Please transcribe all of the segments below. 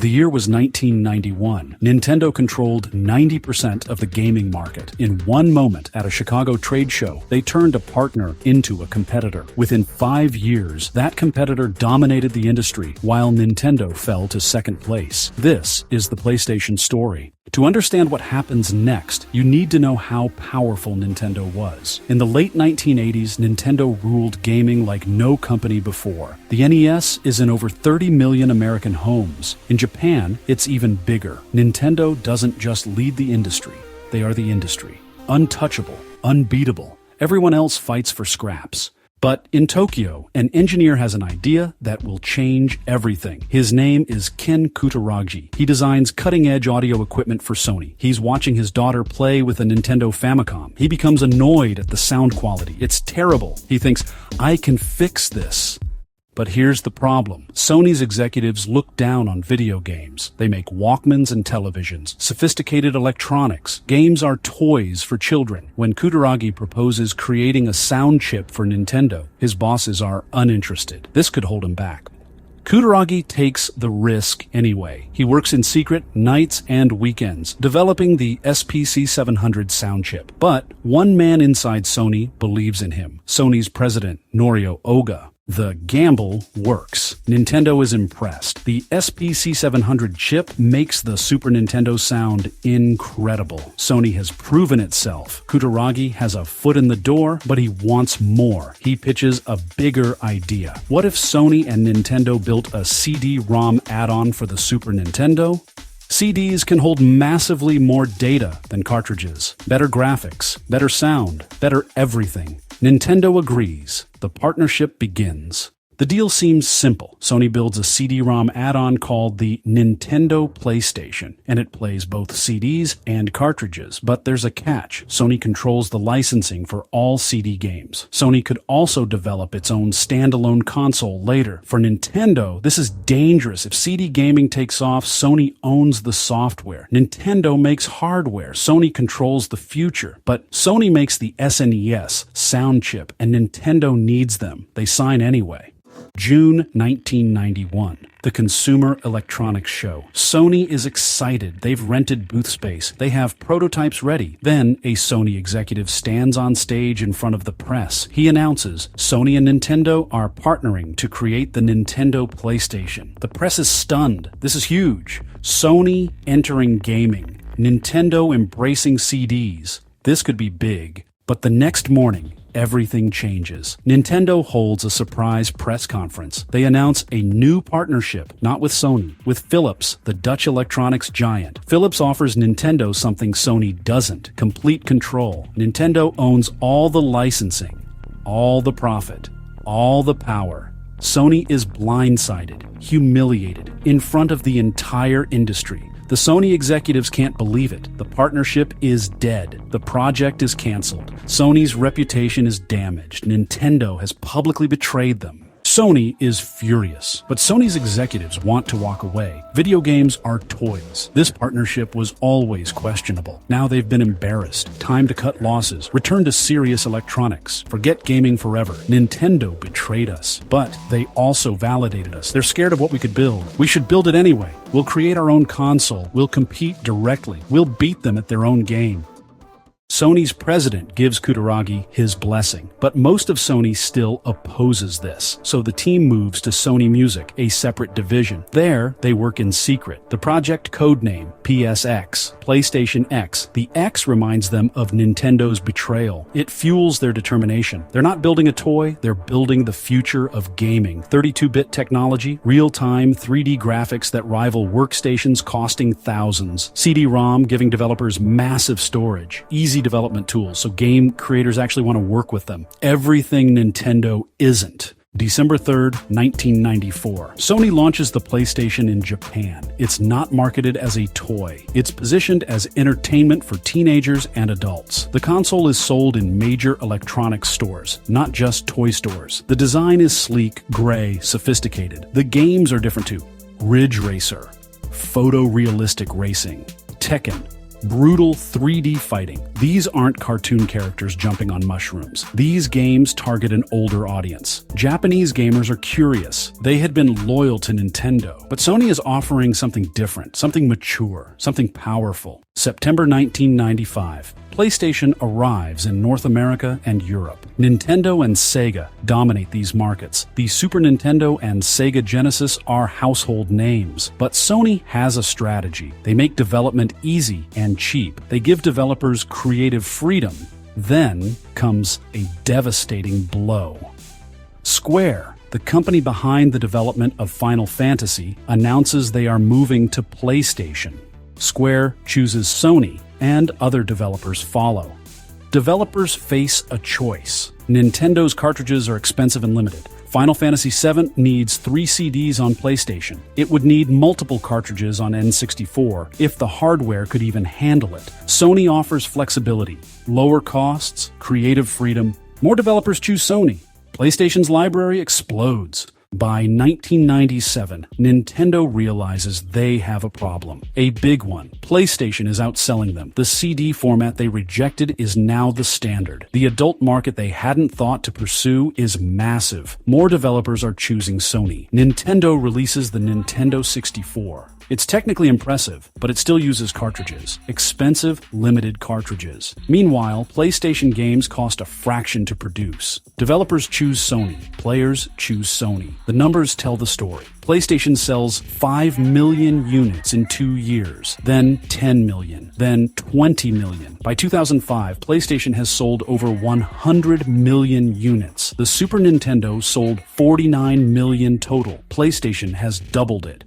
The year was 1991. Nintendo controlled 90% of the gaming market. In one moment at a Chicago trade show, they turned a partner into a competitor. Within 5 years, that competitor dominated the industry, while Nintendo fell to second place. This is the PlayStation story. To understand what happens next, you need to know how powerful Nintendo was. In the late 1980s, Nintendo ruled gaming like no company before. The NES is in over 30 million American homes. In Japan, it's even bigger. Nintendo doesn't just lead the industry, they are the industry. Untouchable, unbeatable. Everyone else fights for scraps. But in Tokyo, an engineer has an idea that will change everything. His name is Ken Kutaragi. He designs cutting-edge audio equipment for Sony. He's watching his daughter play with a Nintendo Famicom. He becomes annoyed at the sound quality. It's terrible. He thinks, I can fix this. But here's the problem. Sony's executives look down on video games. They make Walkmans and televisions, sophisticated electronics. Games are toys for children. When Kutaragi proposes creating a sound chip for Nintendo, his bosses are uninterested. This could hold him back. Kutaragi takes the risk anyway. He works in secret nights and weekends, developing the SPC700 sound chip. But one man inside Sony believes in him, Sony's president, Norio Oga. The gamble works. Nintendo is impressed. The SPC700 chip makes the Super Nintendo sound incredible. Sony has proven itself. Kutaragi has a foot in the door, but he wants more. He pitches a bigger idea. What if Sony and Nintendo built a CD-ROM add-on for the Super Nintendo? CDs can hold massively more data than cartridges. Better graphics, better sound, better everything. Nintendo agrees. The partnership begins. The deal seems simple. Sony builds a CD-ROM add-on called the Nintendo PlayStation, and it plays both CDs and cartridges. But there's a catch. Sony controls the licensing for all CD games. Sony could also develop its own standalone console later. For Nintendo, this is dangerous. If CD gaming takes off, Sony owns the software. Nintendo makes hardware. Sony controls the future. But Sony makes the SNES sound chip, and Nintendo needs them. They sign anyway. June 1991, the Consumer Electronics Show. Sony is excited. They've rented booth space. They have prototypes ready. Then a Sony executive stands on stage in front of the press. He announces Sony and Nintendo are partnering to create the Nintendo PlayStation. The press is stunned. This is huge. Sony entering gaming. Nintendo embracing CDs. This could be big. But the next morning, everything changes. Nintendo holds a surprise press conference. They announce a new partnership, not with Sony, with Philips, the Dutch electronics giant. Philips offers Nintendo something Sony doesn't: complete control. Nintendo owns all the licensing, all the profit, all the power. Sony is blindsided, humiliated, in front of the entire industry. The Sony executives can't believe it. The partnership is dead. The project is canceled. Sony's reputation is damaged. Nintendo has publicly betrayed them. Sony is furious, but Sony's executives want to walk away. Video games are toys. This partnership was always questionable. Now they've been embarrassed. Time to cut losses. Return to serious electronics. Forget gaming forever. Nintendo betrayed us, but they also validated us. They're scared of what we could build. We should build it anyway. We'll create our own console. We'll compete directly. We'll beat them at their own game. Sony's president gives Kutaragi his blessing, but most of Sony still opposes this. So the team moves to Sony Music, a separate division. There, they work in secret. The project codename, PSX, PlayStation X. The X reminds them of Nintendo's betrayal. It fuels their determination. They're not building a toy, they're building the future of gaming. 32-bit technology, real-time 3D graphics that rival workstations costing thousands. CD-ROM giving developers massive storage. Easy development tools, so game creators actually want to work with them. Everything Nintendo isn't. December 3rd, 1994. Sony launches the PlayStation in Japan. It's not marketed as a toy. It's positioned as entertainment for teenagers and adults. The console is sold in major electronics stores, not just toy stores. The design is sleek, gray, sophisticated. The games are different too. Ridge Racer, photorealistic racing, Tekken, Brutal 3D fighting. These aren't cartoon characters jumping on mushrooms. These games target an older audience. Japanese gamers are curious. They had been loyal to Nintendo, but Sony is offering something different, something mature, something powerful. September 1995. PlayStation arrives in North America and Europe. Nintendo and Sega dominate these markets. The Super Nintendo and Sega Genesis are household names. But Sony has a strategy. They make development easy and cheap. They give developers creative freedom. Then comes a devastating blow. Square, the company behind the development of Final Fantasy, announces they are moving to PlayStation. Square chooses Sony, and other developers follow. Developers face a choice. Nintendo's cartridges are expensive and limited. Final Fantasy VII needs 3 CDs on PlayStation. It would need multiple cartridges on N64 if the hardware could even handle it. Sony offers flexibility, lower costs, creative freedom. More developers choose Sony. PlayStation's library explodes. By 1997, Nintendo realizes they have a problem. A big one. PlayStation is outselling them. The CD format they rejected is now the standard. The adult market they hadn't thought to pursue is massive. More developers are choosing Sony. Nintendo releases the Nintendo 64. It's technically impressive, but it still uses cartridges. Expensive, limited cartridges. Meanwhile, PlayStation games cost a fraction to produce. Developers choose Sony. Players choose Sony. The numbers tell the story. PlayStation sells 5 million units in 2 years, then 10 million, then 20 million. By 2005, PlayStation has sold over 100 million units. The Super Nintendo sold 49 million total. PlayStation has doubled it.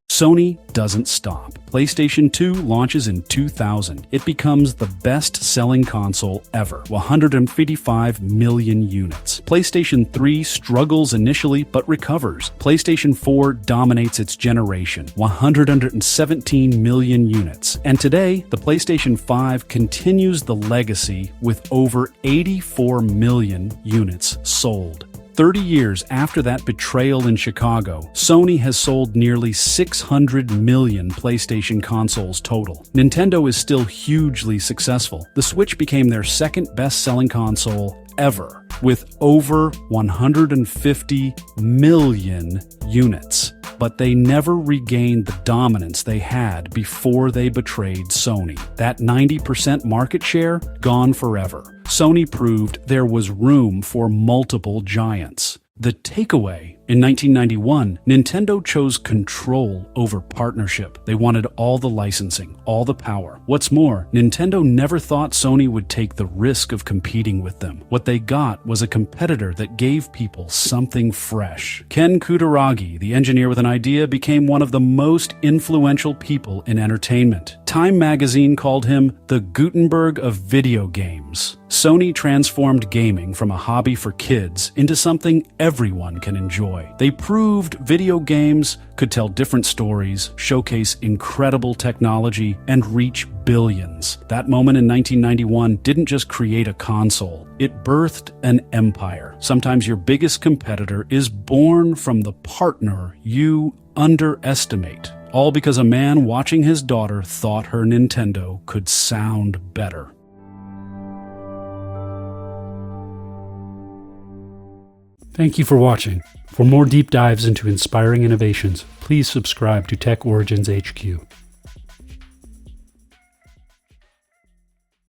Sony doesn't stop. PlayStation 2 launches in 2000. It becomes the best-selling console ever, 155 million units. PlayStation 3 struggles initially but recovers. PlayStation 4 dominates its generation, 117 million units. And today, the PlayStation 5 continues the legacy with over 84 million units sold. 30 years after that betrayal in Chicago, Sony has sold nearly 600 million PlayStation consoles total. Nintendo is still hugely successful. The Switch became their second best-selling console ever, with over 150 million units. But they never regained the dominance they had before they betrayed Sony. That 90% market share, gone forever. Sony proved there was room for multiple giants. The takeaway: in 1991, Nintendo chose control over partnership. They wanted all the licensing, all the power. What's more, Nintendo never thought Sony would take the risk of competing with them. What they got was a competitor that gave people something fresh. Ken Kutaragi, the engineer with an idea, became one of the most influential people in entertainment. Time magazine called him the Gutenberg of video games. Sony transformed gaming from a hobby for kids into something everyone can enjoy. They proved video games could tell different stories, showcase incredible technology, and reach billions. That moment in 1991 didn't just create a console. It birthed an empire. Sometimes your biggest competitor is born from the partner you underestimate. All because a man watching his daughter thought her Nintendo could sound better. Thank you for watching. For more deep dives into inspiring innovations, please subscribe to Tech Origins HQ.